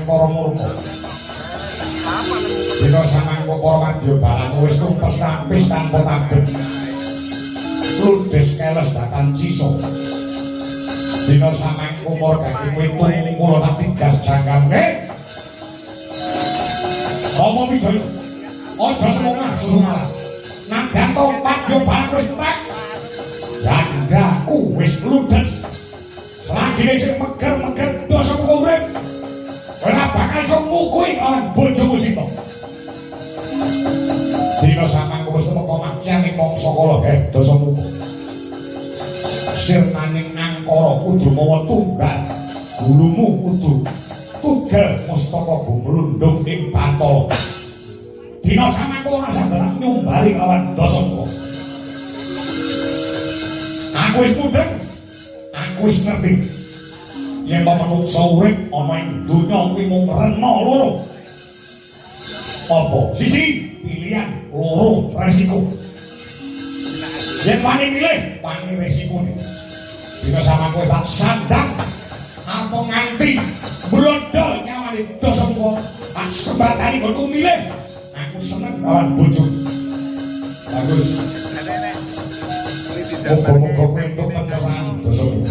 para murka. Dina samangka para madya barang wis tumpes rampis tanpa tabet. Ludes keles datan cisa. Dina samangka margane kowe tumungkul tak tigas jangkane. Rama Wijaya, aja semongah susumaran. Nang tong madya barang wis entek. Yandaku wis ludes. Selagine sing meger-meger dosa urip. Ora bakal iso mukui lan bojomu Sita. Dina samangka wis temeka makyane mangsa kala dosa muku. Sirnaning angkara kudu mawa tunggal. Gulumu kudu tunggal mustaka gumrundung ing pantol. Dina samangka ora sadar nyumbali lawan dosa muku. Aku wis mudeng. Aku wis ngerti yen to manungsa urip ana ing donya kuwi mung rena loro. Apa? Siji, pilihan, loro, resiko. Yen wani milih, wani resikone. Dina samangka wis tak sandang apa nganti blodol nyawane dosa muka. Tak sembatani kok milih. Aku seneng lawan bojoku. Bagus. Muga-muga kowe entuk pencerahan dosamu.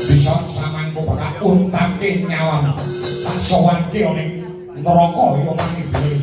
Bisa samangka bakal untake nyawamu. Tak sowanke ning neraka ya mani dhewe.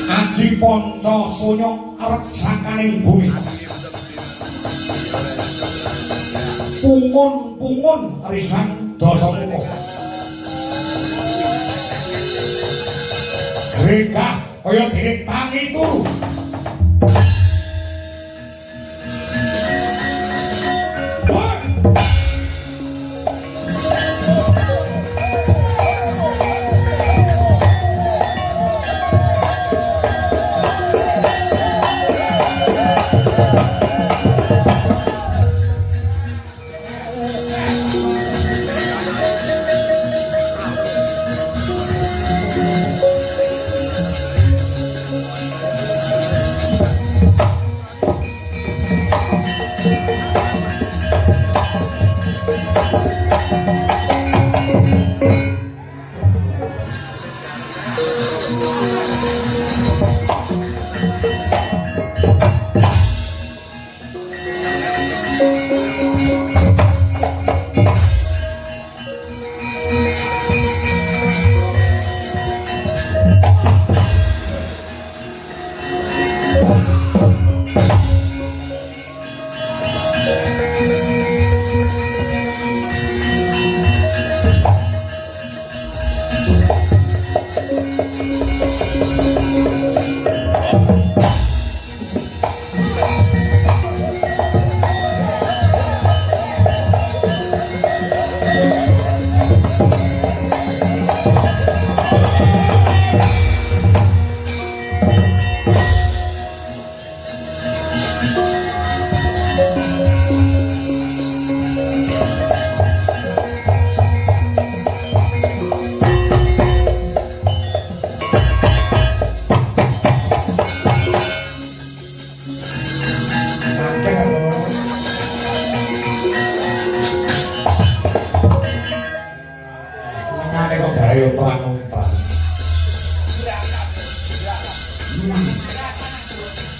Aji Panca Sunya arep sakaning bumi. Pungun-pungun arisan Dasamuka. Gregah kaya dene tangi turu.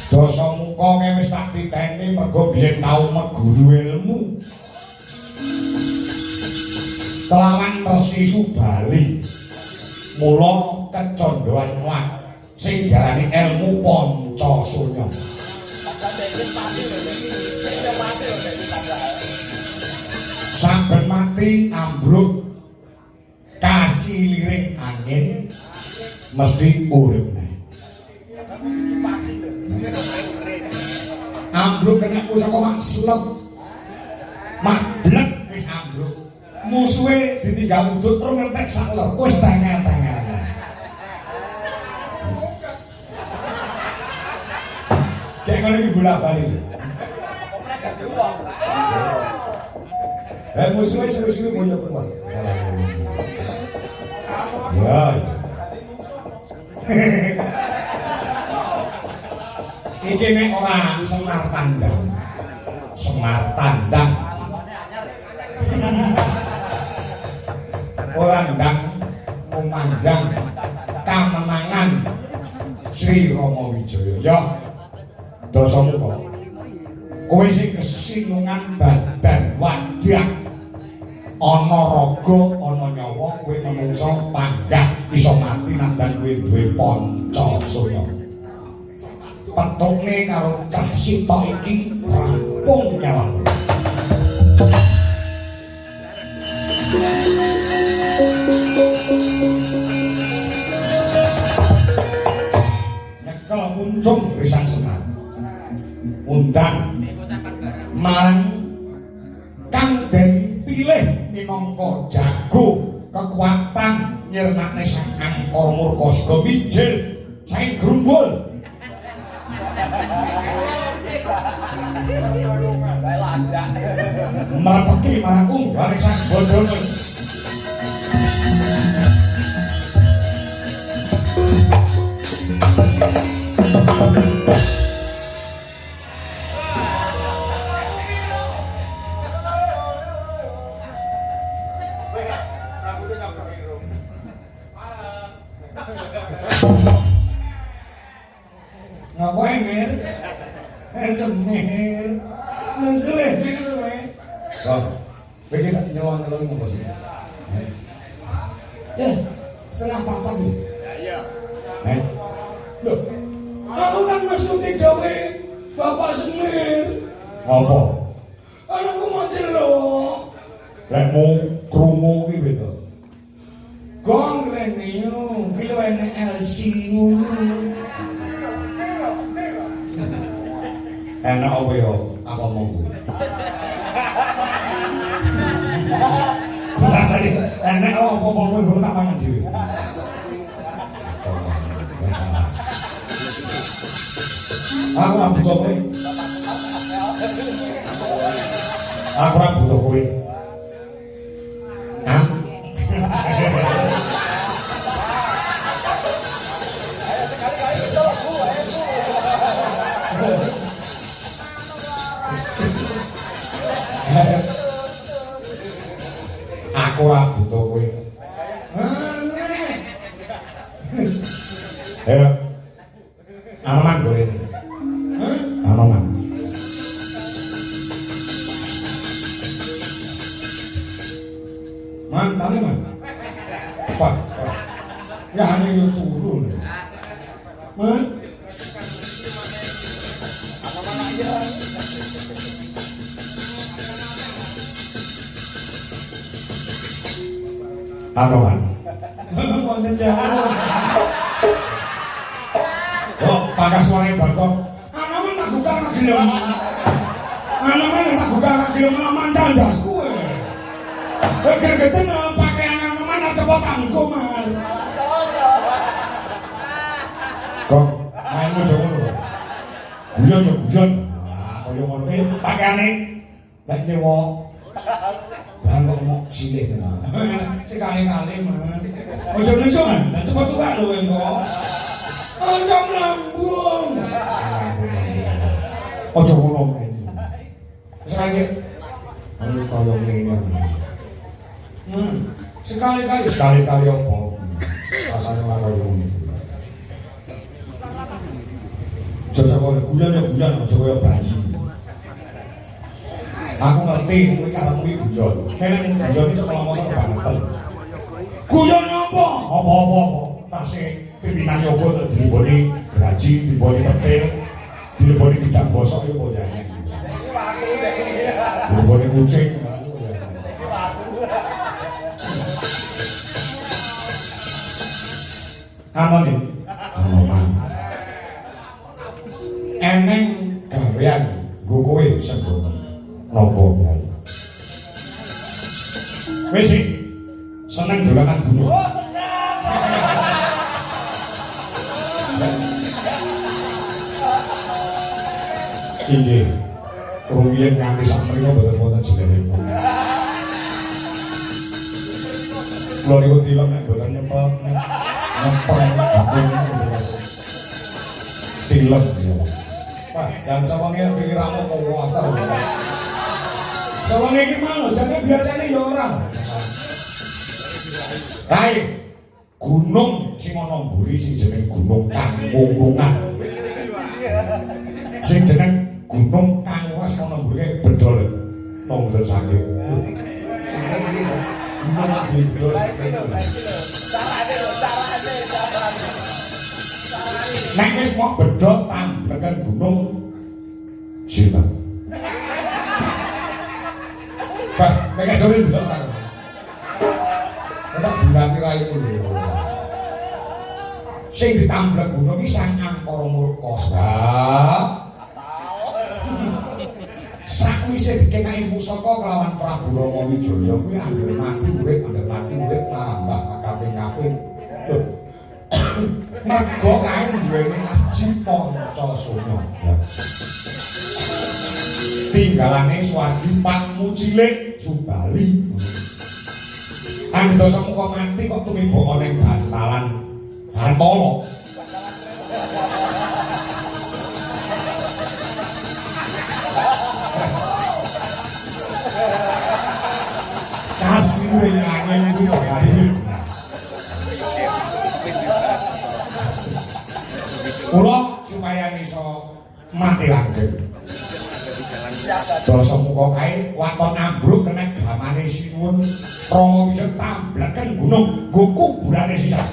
Dasamuka wis tak titeni mergo biyen tau meguru ilmu. Kelawan Resi Subali. Mula kecondhoan muat sing diarani ilmu Pancasunya. Saben mati ambruk kasiliring angin mesti urip neh. Ambruk kena pusaka mak slep. Mak blek wis ambruk. Musuhe ditinggal udut terus ngentek sak lor. Wis tengel-tengel. Kayak ngono iki bola-bali. Musuhe suwe-suwe moyo keluar. Ya. Iki nek ora Semar Tandang. Semar Tandang. Ora ndang memandang kamenangan Sri Rama Wijaya. Ya. Dasamuka. Kowe sing kesinungan badan wajah ana raga ana nyawa kowe menungso panggah iso mati nandang kowe duwe Pancasunya. Petukne karo cah sitok iki rampung nyawamu. Nyekel kunjung Risang Semar. Undang marang kang den pilih minangka jago kekuatan nyirnakne Sang Angkara Murka sega mijil saing grumbul. Marapake marang unggaling sang bojone. Ngapain Mir? Semir. Nusuh Mir kowe. Kok pengen nyelon-nyelon ngopo sih? Ya, setengah papat nih. Iya. Loh, kan mesti digawe Bapak Semir. Apa? Anakku mau celuk. Lekmu krungu ki beda. Gong rene yo, ki lho enek LC ngono. Enak apa yo? Apa omongku? Rasane enak apa omongku baru tak mangan dhewe. Aku ora butuh kowe. Aku ora butuh kowe. Hah? Aku ora butuh kowe. Ayo. Aman kowe. Aman. Man, tane man. Apa? Ya ane yo turun. Man. Man. Wonten jauh. Yo, pakas suara bakok. Anaman tak buka ra gelem. Anaman tak buka ra gelem malah mancal das kowe. Gegeten pakaian anaman tak cepot anggo mal. Kok mainmu aja ngono. Guyon yo guyon. Kaya ngono ki pakaiane lek nyewa bangkok mok cilik tenan. Sekali-kali man. Ojo neso kan, dan cepet tuwek lho engko. Aja mlambung. Ojo ngono kae. Saiki anu kaya ngene. Sekali-kali apa? Rasane ora kaya ngono. Jasa kok guyon ya guyon aja kaya bayi. Aku ngerti kuwi karepmu iki guyon. Nek guyon iki kelompok kebangetan. Guyon apa? Apa-apa tasih pimpinan yoga dileboni graji, dileboni petil, dileboni bidang bosok ya kok jane. Dileboni kucing. Aman iki. Aman. Eneng gawean nggo kowe senggono. Napa wae. Wis sih. Seneng dolanan gunung. Inggih. Rumiyin nganti samrene mboten wonten jenengipun. Kula niku tilem nek mboten nyepet tilem ya. Pak, jangan sawange pikiramu kok kuwatir. Sawange iki mau jane biasane ya ora. Kae gunung sing ana mburi sing jeneng Gunung Kangkungan. Sing jeneng Gunung Kangwas ana mburi bedol. Mboten saking. Saking iki gunung bedol saking. Nek wis mau bedol tamblekan gunung sinten? Bah, nek sore delok ta. Tak dilati raimu lho. Sing ditamblek gunung iki Sang Angkara Murka. Sakwise dikenaki pusaka kelawan Prabu Rama Wijaya kuwi anggere mati urip marambah kaping-kaping. Mergo kae duweni aji Pancasona. Tinggalane Swardi Patmu cilik Subali. Angdo semuka mati kok tumibok ning bantalan Bantala. Kasih angin kuwi kaya. Kula supaya iso mati langgeng. Dosa muka kae waton ambruk kena gamane sinuwun Rama bisa tamblekan gunung nggo kuburane sisa.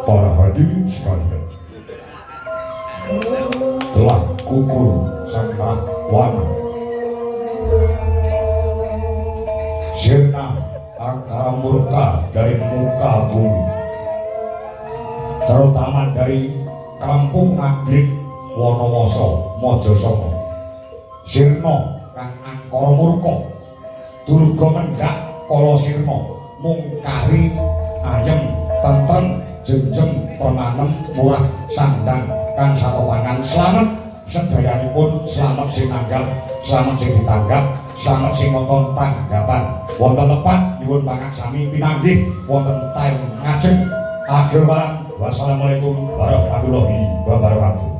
Para hadirin sekalian, telah gugur sang Rahwana. Sirna angkara murka dari muka bumi, terutama dari kampung Angling Wonowoso Mojosongo. Sirna kang angkara murka durga mendak kala sirna mungkari ayem tentrem jenjeng permanem murah sandang kang satopangan. Selamat sedayanipun, selamat sing nanggap, selamat sing ditanggap, selamat sing wonten tanggapan. Wonten lepat nyuwun pangaksami pinanggih wonten taem ngajeng. Akhir kalam, wassalamualaikum warahmatullahi wabarakatuh.